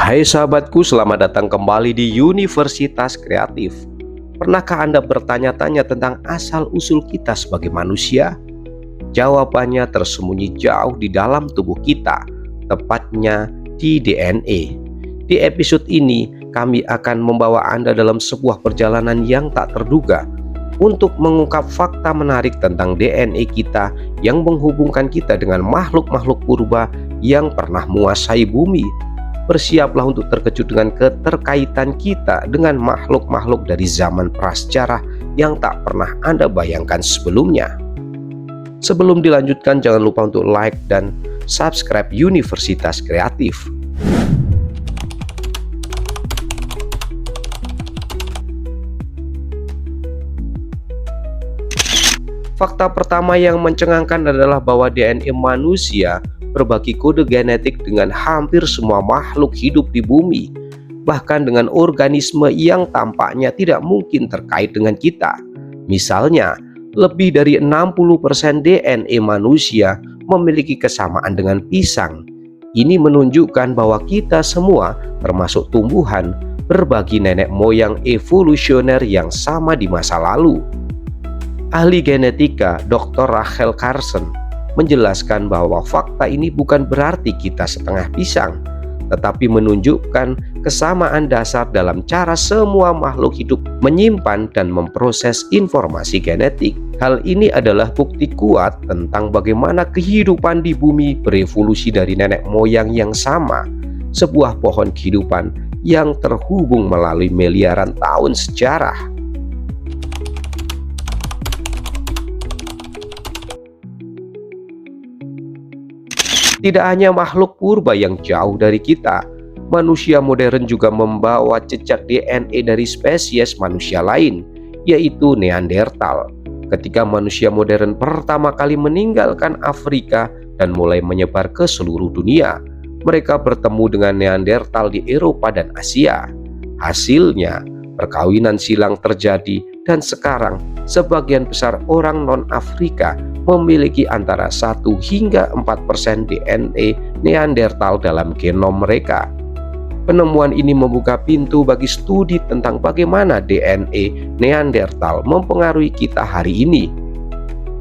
Hai sahabatku, selamat datang kembali di Universitas Kreatif. Pernahkah Anda bertanya-tanya tentang asal-usul kita sebagai manusia? Jawabannya tersembunyi jauh di dalam tubuh kita, tepatnya di DNA. Di episode ini, kami akan membawa Anda dalam sebuah perjalanan yang tak terduga untuk mengungkap fakta menarik tentang DNA kita yang menghubungkan kita dengan makhluk-makhluk purba yang pernah menguasai bumi. Bersiaplah untuk terkejut dengan keterkaitan kita dengan makhluk-makhluk dari zaman prasejarah yang tak pernah Anda bayangkan sebelumnya. Sebelum dilanjutkan, jangan lupa untuk like dan subscribe Universitas Kreatif. Fakta pertama yang mencengangkan adalah bahwa DNA manusia berbagi kode genetik dengan hampir semua makhluk hidup di bumi, bahkan dengan organisme yang tampaknya tidak mungkin terkait dengan kita. Misalnya, lebih dari 60% DNA manusia memiliki kesamaan dengan pisang. Ini menunjukkan bahwa kita semua, termasuk tumbuhan, berbagi nenek moyang evolusioner yang sama di masa lalu. Ahli genetika Dr. Rachel Carson menjelaskan bahwa fakta ini bukan berarti kita setengah pisang, tetapi menunjukkan kesamaan dasar dalam cara semua makhluk hidup menyimpan dan memproses informasi genetik. Hal ini adalah bukti kuat tentang bagaimana kehidupan di bumi berevolusi dari nenek moyang yang sama, sebuah pohon kehidupan yang terhubung melalui miliaran tahun sejarah. Tidak hanya makhluk purba yang jauh dari kita, manusia modern juga membawa jejak DNA dari spesies manusia lain, yaitu Neanderthal. Ketika manusia modern pertama kali meninggalkan Afrika dan mulai menyebar ke seluruh dunia, mereka bertemu dengan Neanderthal di Eropa dan Asia. Hasilnya, perkawinan silang terjadi dan sekarang sebagian besar orang non-Afrika memiliki antara 1 hingga 4% DNA Neanderthal dalam genom mereka. Penemuan ini membuka pintu bagi studi tentang bagaimana DNA Neanderthal mempengaruhi kita hari ini.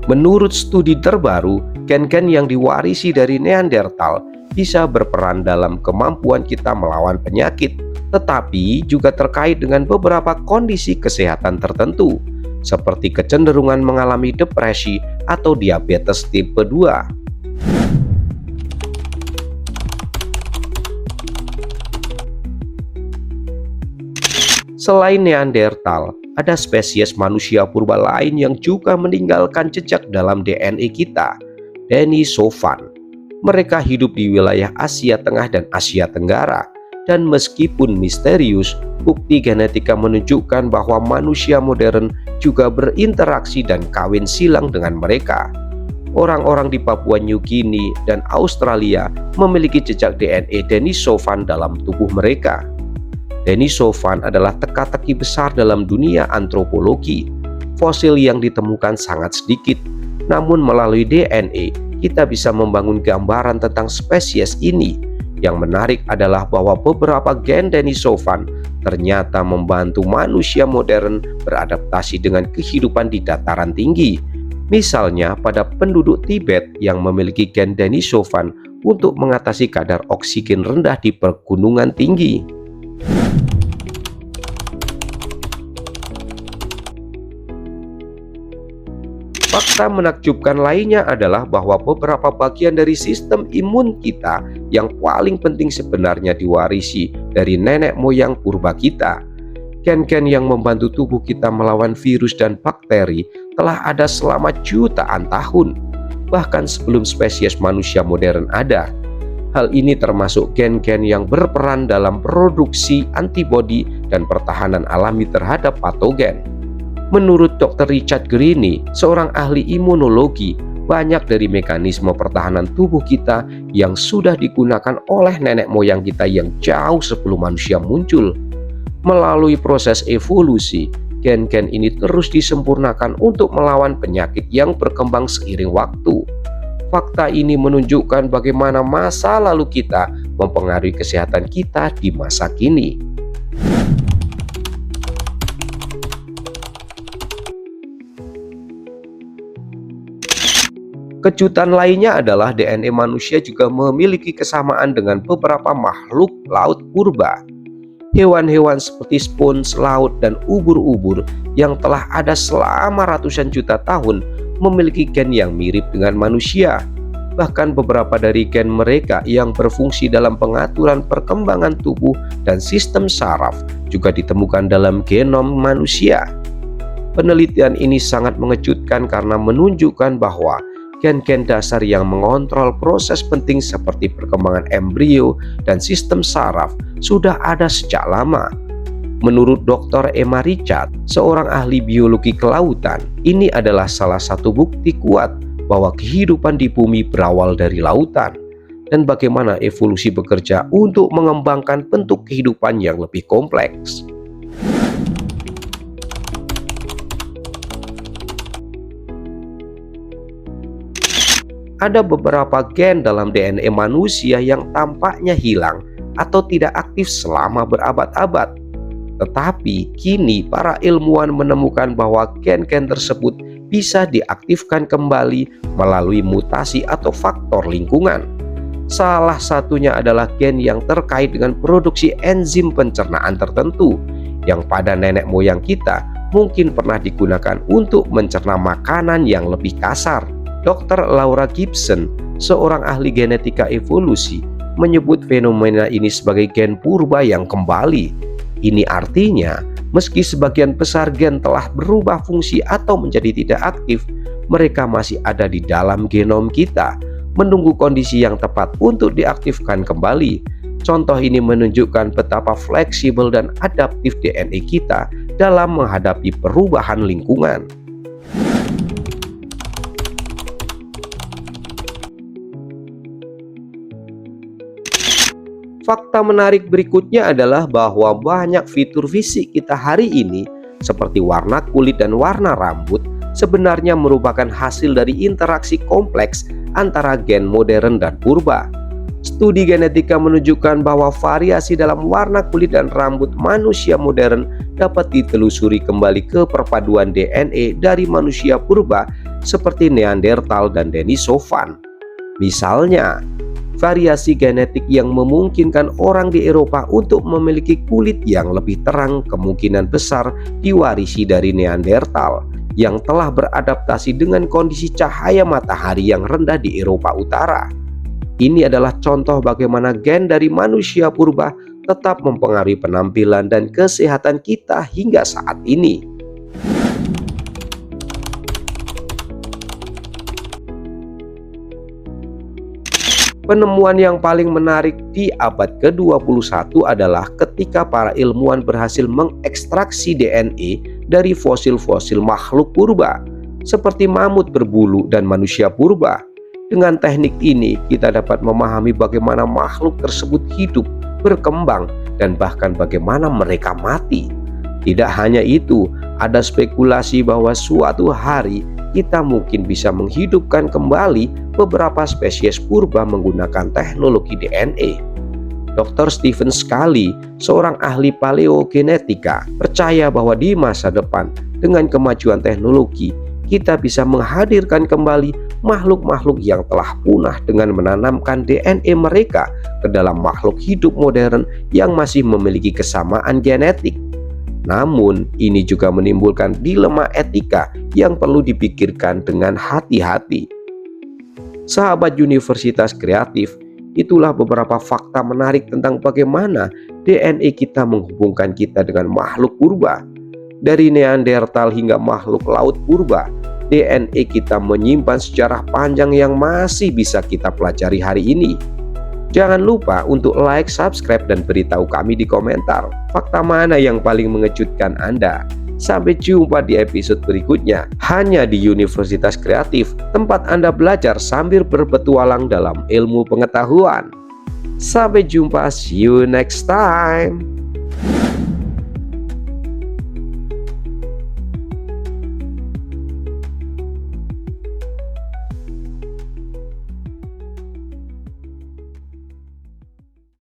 Menurut studi terbaru, gen-gen yang diwarisi dari Neanderthal bisa berperan dalam kemampuan kita melawan penyakit, tetapi juga terkait dengan beberapa kondisi kesehatan tertentu, seperti kecenderungan mengalami depresi atau diabetes tipe 2. Selain Neanderthal, ada spesies manusia purba lain yang juga meninggalkan jejak dalam DNA kita, Denisovan. Mereka hidup di wilayah Asia Tengah dan Asia Tenggara, dan meskipun misterius, bukti genetika menunjukkan bahwa manusia modern juga berinteraksi dan kawin silang dengan mereka. Orang-orang di Papua New Guinea dan Australia memiliki jejak DNA Denisovan dalam tubuh mereka. Denisovan adalah teka-teki besar dalam dunia antropologi. Fosil yang ditemukan sangat sedikit, namun melalui DNA kita bisa membangun gambaran tentang spesies ini. Yang menarik adalah bahwa beberapa gen Denisovan ternyata membantu manusia modern beradaptasi dengan kehidupan di dataran tinggi. Misalnya pada penduduk Tibet yang memiliki gen Denisovan untuk mengatasi kadar oksigen rendah di pegunungan tinggi. Fakta menakjubkan lainnya adalah bahwa beberapa bagian dari sistem imun kita yang paling penting sebenarnya diwarisi dari nenek moyang purba kita. Gen-gen yang membantu tubuh kita melawan virus dan bakteri telah ada selama jutaan tahun, bahkan sebelum spesies manusia modern ada. Hal ini termasuk gen-gen yang berperan dalam produksi antibodi dan pertahanan alami terhadap patogen. Menurut Dr. Richard Greene, seorang ahli imunologi, banyak dari mekanisme pertahanan tubuh kita yang sudah digunakan oleh nenek moyang kita yang jauh sebelum manusia muncul. Melalui proses evolusi, gen-gen ini terus disempurnakan untuk melawan penyakit yang berkembang seiring waktu. Fakta ini menunjukkan bagaimana masa lalu kita mempengaruhi kesehatan kita di masa kini. Kejutan lainnya adalah DNA manusia juga memiliki kesamaan dengan beberapa makhluk laut purba. Hewan-hewan seperti spons laut dan ubur-ubur yang telah ada selama ratusan juta tahun memiliki gen yang mirip dengan manusia. Bahkan beberapa dari gen mereka yang berfungsi dalam pengaturan perkembangan tubuh dan sistem saraf juga ditemukan dalam genom manusia. Penelitian ini sangat mengejutkan karena menunjukkan bahwa gen-gen dasar yang mengontrol proses penting seperti perkembangan embrio dan sistem saraf sudah ada sejak lama. Menurut Dr. Emma Richard, seorang ahli biologi kelautan, ini adalah salah satu bukti kuat bahwa kehidupan di bumi berawal dari lautan dan bagaimana evolusi bekerja untuk mengembangkan bentuk kehidupan yang lebih kompleks. Ada beberapa gen dalam DNA manusia yang tampaknya hilang atau tidak aktif selama berabad-abad. Tetapi kini para ilmuwan menemukan bahwa gen-gen tersebut bisa diaktifkan kembali melalui mutasi atau faktor lingkungan. Salah satunya adalah gen yang terkait dengan produksi enzim pencernaan tertentu yang pada nenek moyang kita mungkin pernah digunakan untuk mencerna makanan yang lebih kasar. Dr. Laura Gibson, seorang ahli genetika evolusi, menyebut fenomena ini sebagai gen purba yang kembali. Ini artinya, meski sebagian besar gen telah berubah fungsi atau menjadi tidak aktif, mereka masih ada di dalam genom kita, menunggu kondisi yang tepat untuk diaktifkan kembali. Contoh ini menunjukkan betapa fleksibel dan adaptif DNA kita dalam menghadapi perubahan lingkungan. Fakta menarik berikutnya adalah bahwa banyak fitur fisik kita hari ini seperti warna kulit dan warna rambut sebenarnya merupakan hasil dari interaksi kompleks antara gen modern dan purba. Studi genetika menunjukkan bahwa variasi dalam warna kulit dan rambut manusia modern dapat ditelusuri kembali ke perpaduan DNA dari manusia purba seperti Neanderthal dan Denisovan. Misalnya, variasi genetik yang memungkinkan orang di Eropa untuk memiliki kulit yang lebih terang kemungkinan besar diwarisi dari Neanderthal yang telah beradaptasi dengan kondisi cahaya matahari yang rendah di Eropa Utara. Ini adalah contoh bagaimana gen dari manusia purba tetap mempengaruhi penampilan dan kesehatan kita hingga saat ini. Penemuan yang paling menarik di abad ke-21 adalah ketika para ilmuwan berhasil mengekstraksi DNA dari fosil-fosil makhluk purba seperti mamut berbulu dan manusia purba. Dengan teknik ini kita dapat memahami bagaimana makhluk tersebut hidup, berkembang, dan bahkan bagaimana mereka mati. Tidak hanya itu, ada spekulasi bahwa suatu hari kita mungkin bisa menghidupkan kembali beberapa spesies purba menggunakan teknologi DNA. Dr. Stephen Scully, seorang ahli paleogenetika, percaya bahwa di masa depan dengan kemajuan teknologi, kita bisa menghadirkan kembali makhluk-makhluk yang telah punah dengan menanamkan DNA mereka ke dalam makhluk hidup modern yang masih memiliki kesamaan genetik. Namun, ini juga menimbulkan dilema etika yang perlu dipikirkan dengan hati-hati. Sahabat Universitas Kreatif, itulah beberapa fakta menarik tentang bagaimana DNA kita menghubungkan kita dengan makhluk purba. Dari Neanderthal hingga makhluk laut purba, DNA kita menyimpan sejarah panjang yang masih bisa kita pelajari hari ini. Jangan lupa untuk like, subscribe, dan beritahu kami di komentar fakta mana yang paling mengejutkan Anda. Sampai jumpa di episode berikutnya hanya di Universitas Kreatif, tempat Anda belajar sambil berpetualang dalam ilmu pengetahuan. Sampai jumpa, see you next time.